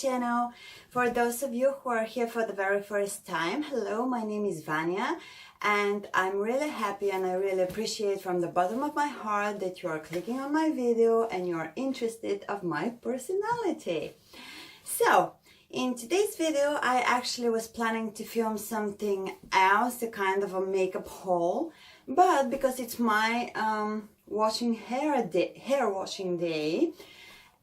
channel. For those of you who are here for the very first time, hello, my name is Vania and I'm really happy and I really appreciate from the bottom of my heart that you are clicking on my video and you are interested of my personality. So in today's video I actually was planning to film something else, a kind of a makeup haul, but because it's my hair washing day,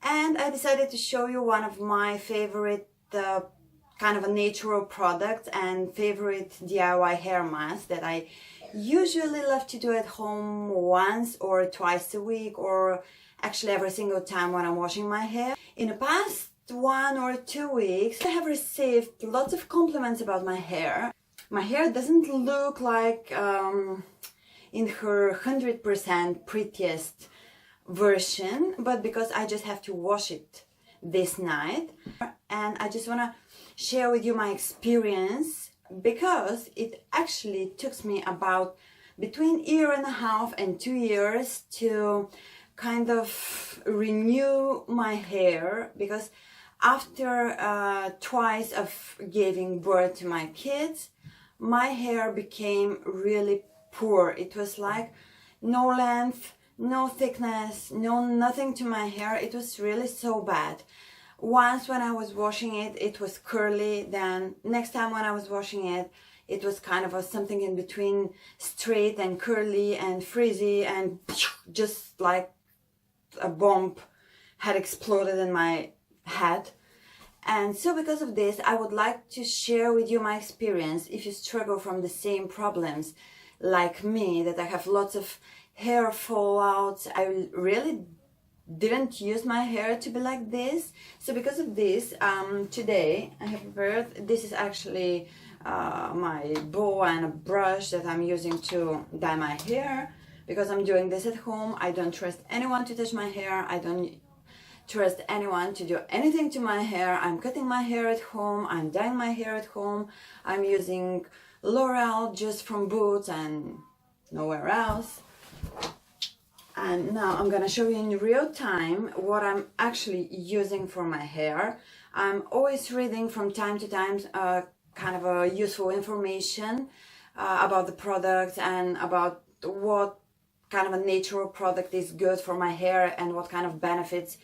and I decided to show you one of my favorite kind of a natural product and favorite DIY hair mask that I usually love to do at home once or twice a week, or actually every single time when I'm washing my hair. In the past 1 or 2 weeks I have received lots of compliments about my hair. My hair doesn't look like in her 100% prettiest version, but because I just have to wash it this night, and I just want to share with you my experience, because it actually took me about between 1.5 years and 2 years to kind of renew my hair, because after twice of giving birth to my kids, my hair became really poor. It was like no length, no thickness, nothing to my hair. It was really so bad. Once when I was washing it, it was curly. Then next time when I was washing it, it was kind of something in between straight and curly and frizzy, and just like a bomb had exploded in my head. And so because of this, I would like to share with you my experience if you struggle from the same problems like me, that I have lots of hair fallouts. I really didn't use my hair to be like this. So because of this, today I have prepared, this is actually my bowl and a brush that I'm using to dye my hair, because I'm doing this at home. I don't trust anyone to touch my hair. I don't trust anyone to do anything to my hair. I'm cutting my hair at home. I'm dyeing my hair at home. I'm using L'Oreal just from Boots and nowhere else. And now I'm gonna show you in real time what I'm actually using for my hair. I'm always reading from time to time kind of a useful information about the product and about what kind of a natural product is good for my hair and what kind of benefits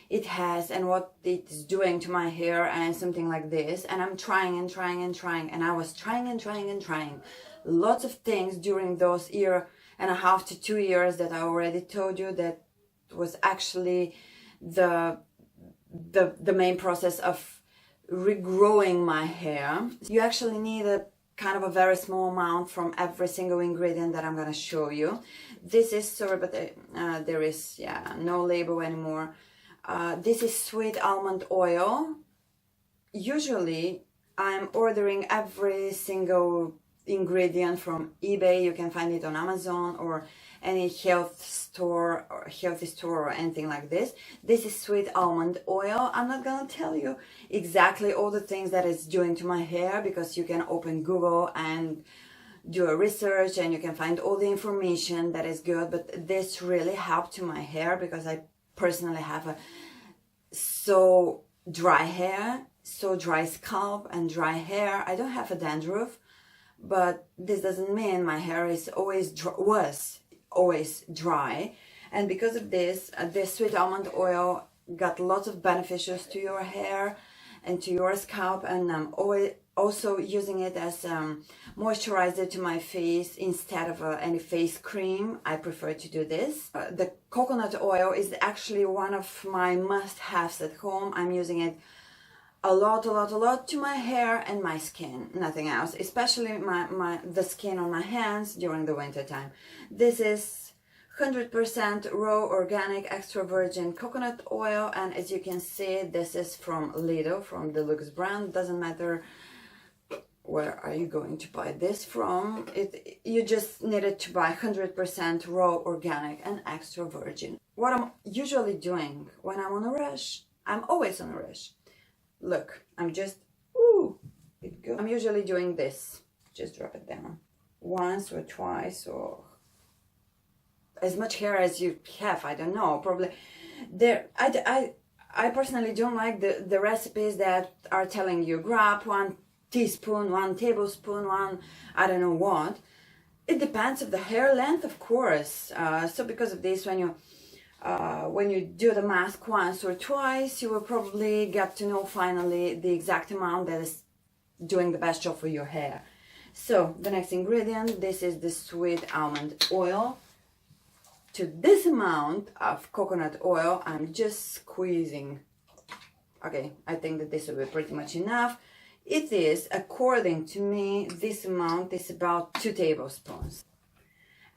it has and what it's doing to my hair and something like this. And I'm trying and trying and trying, and I was trying and trying and trying lots of things during those 1.5 to 2 years that I already told you that was actually the main process of regrowing my hair. You actually need a kind of a very small amount from every single ingredient that I'm gonna show you. This is, sorry, but there is no label anymore. This is sweet almond oil. Usually I'm ordering every single ingredient from eBay. You can find it on Amazon or any healthy store or anything like this. This is sweet almond oil. I'm not gonna tell you exactly all the things that it's doing to my hair, because you can open Google and do a research and you can find all the information that is good. But this really helped to my hair, because I personally have a so dry hair, so dry scalp and dry hair. I don't have a dandruff, but this doesn't mean my hair is was always dry. And because of this, this sweet almond oil got lots of beneficials to your hair and to your scalp, and I'm always also using it as moisturizer to my face instead of any face cream. I prefer to do this. The coconut oil is actually one of my must-haves at home. I'm using it a lot to my hair and my skin, nothing else, especially the skin on my hands during the winter time. This is 100% raw organic extra virgin coconut oil, and as you can see, this is from Lidl, from the Lux brand. Doesn't matter where are you going to buy this from, you just needed to buy 100% raw organic and extra virgin. What I'm usually doing when I'm on a rush, I'm always on a rush. Look, I'm just, I'm usually doing this. Just drop it down once or twice, or as much hair as you have. I don't know, probably there. I personally don't like the recipes that are telling you grab 1 teaspoon, 1 tablespoon, I don't know what. It depends of the hair length, of course. So because of this, when you do the mask once or twice, you will probably get to know finally the exact amount that is doing the best job for your hair. So the next ingredient, this is the sweet almond oil. To this amount of coconut oil, I'm just squeezing. Okay, I think that this will be pretty much enough. It is, according to me, this amount is about 2 tablespoons.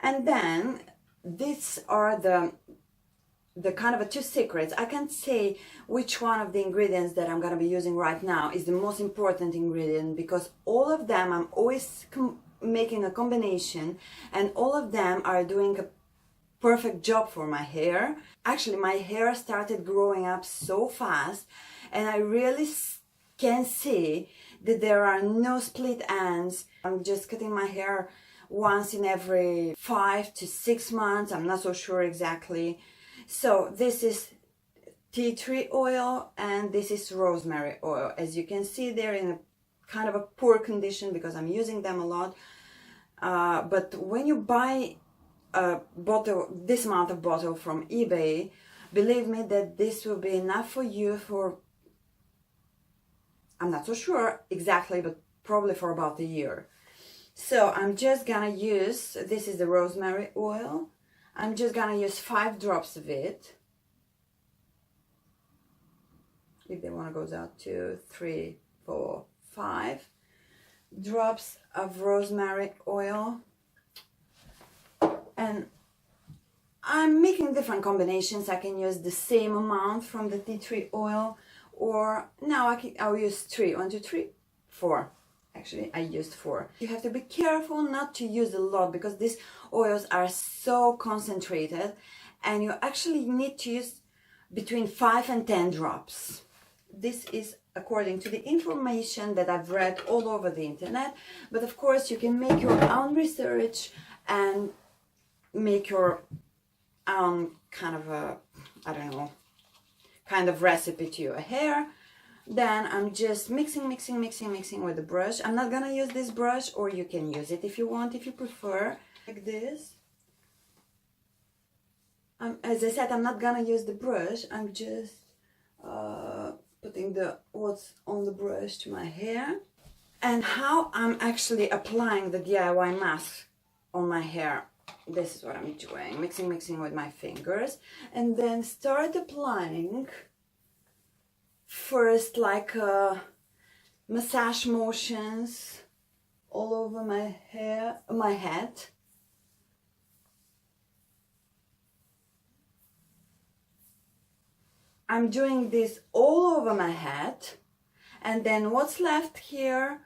And then these are the kind of a 2 secrets. I can't say which one of the ingredients that I'm going to be using right now is the most important ingredient, because all of them I'm always making a combination, and all of them are doing a perfect job for my hair. Actually, my hair started growing up so fast, and I really can see that there are no split ends. I'm just cutting my hair once in every 5 to 6 months. I'm not so sure exactly. So this is tea tree oil and this is rosemary oil. As you can see, they're in a kind of a poor condition because I'm using them a lot. But when you buy a bottle, this amount of bottle from eBay, believe me that this will be enough for you for, I'm not so sure exactly, but probably for about a year. So I'm just gonna use, this is the rosemary oil. I'm just gonna use 5 drops of it. If they wanna go out, 2, 3, 4, 5 drops of rosemary oil. And I'm making different combinations. I can use the same amount from the tea tree oil, or now I'll use 3. 1, 2, 3, 4. Actually, I used 4. You have to be careful not to use a lot because these oils are so concentrated, and you actually need to use between 5 and 10 drops. This is according to the information that I've read all over the internet, but of course you can make your own research and make your own kind of a, I don't know, kind of recipe to your hair. Then I'm just mixing with the brush. I'm not gonna use this brush, or you can use it if you want, if you prefer, like this. As I said, I'm not gonna use the brush. I'm just putting what's on the brush to my hair. And how I'm actually applying the DIY mask on my hair. This is what I'm doing, mixing with my fingers, and then start applying first like massage motions all over my hair, my head. I'm doing this all over my head, and then what's left here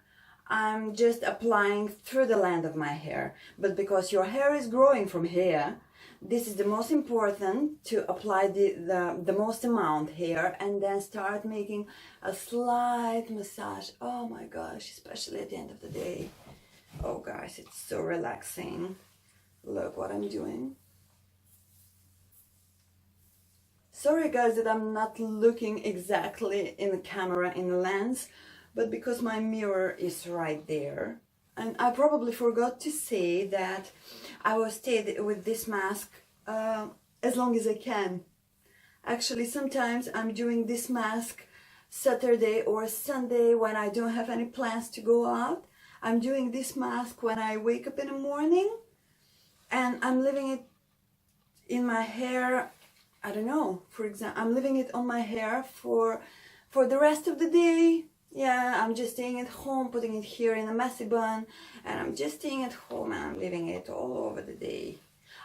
I'm just applying through the length of my hair. But because your hair is growing from here, this is the most important, to apply the most amount here, and then start making a slight massage. Oh my gosh, especially at the end of the day. Oh guys, it's so relaxing. Look what I'm doing. Sorry guys that I'm not looking exactly in the camera, in the lens, but because my mirror is right there. And I probably forgot to say that I will stay with this mask as long as I can. Actually, sometimes I'm doing this mask Saturday or Sunday when I don't have any plans to go out. I'm doing this mask when I wake up in the morning, and I'm leaving it in my hair, I don't know, for example, I'm leaving it on my hair for the rest of the day. Yeah, I'm just staying at home, putting it here in a messy bun, and I'm just staying at home and I'm leaving it all over the day.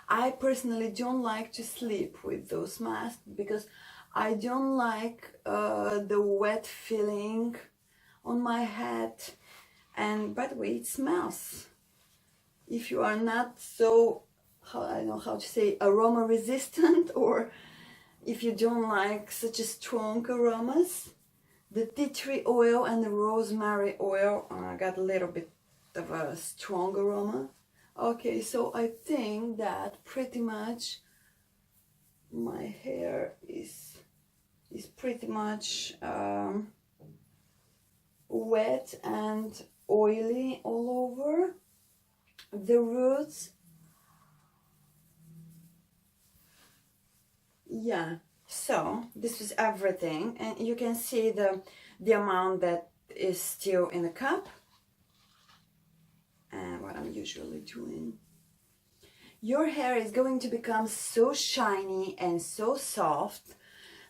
I personally don't like to sleep with those masks because I don't like the wet feeling on my head. And by the way, it smells. If you are not so, I don't know how to say, aroma resistant, or if you don't like such a strong aromas, the tea tree oil and the rosemary oil got a little bit of a strong aroma. Okay, so I think that pretty much my hair is is pretty much wet and oily all over the roots. Yeah, so this is everything, and you can see the amount that is still in the cup. And what I'm usually doing, your hair is going to become so shiny and so soft.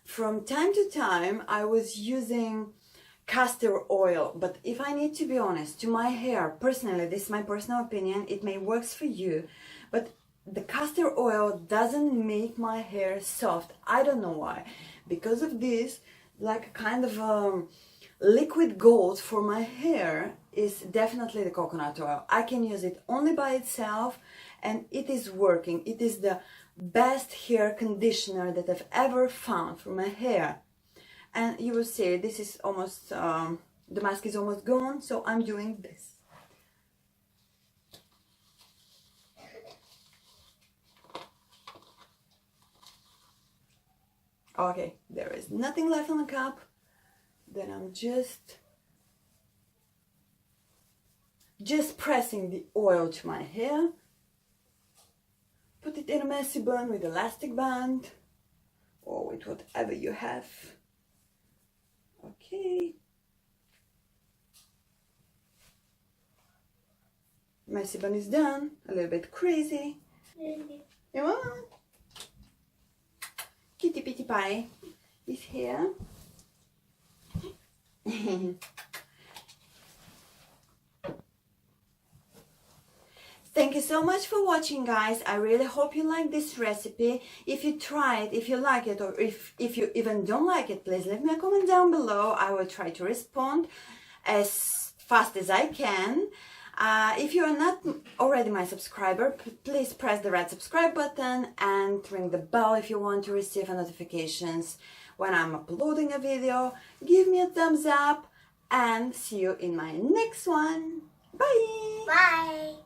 From time to time I was using castor oil, but if I need to be honest, to my hair personally, this is my personal opinion, it may works for you, but the castor oil doesn't make my hair soft. I don't know why. Because of this, like kind of liquid gold for my hair is definitely the coconut oil. I can use it only by itself and it is working. It is the best hair conditioner that I've ever found for my hair. And you will see this is almost, the mask is almost gone, so I'm doing this. Okay, there is nothing left on the cup. Then I'm just pressing the oil to my hair. Put it in a messy bun with elastic band or with whatever you have. Okay. Messy bun is done. A little bit crazy. You want? Kitty Pitty Pie is here. Thank you so much for watching, guys. I really hope you like this recipe. If you try it, if you like it, or if you even don't like it, please leave me a comment down below. I will try to respond as fast as I can. If you are not already my subscriber, please press the red subscribe button and ring the bell if you want to receive notifications when I'm uploading a video. Give me a thumbs up and see you in my next one. Bye! Bye!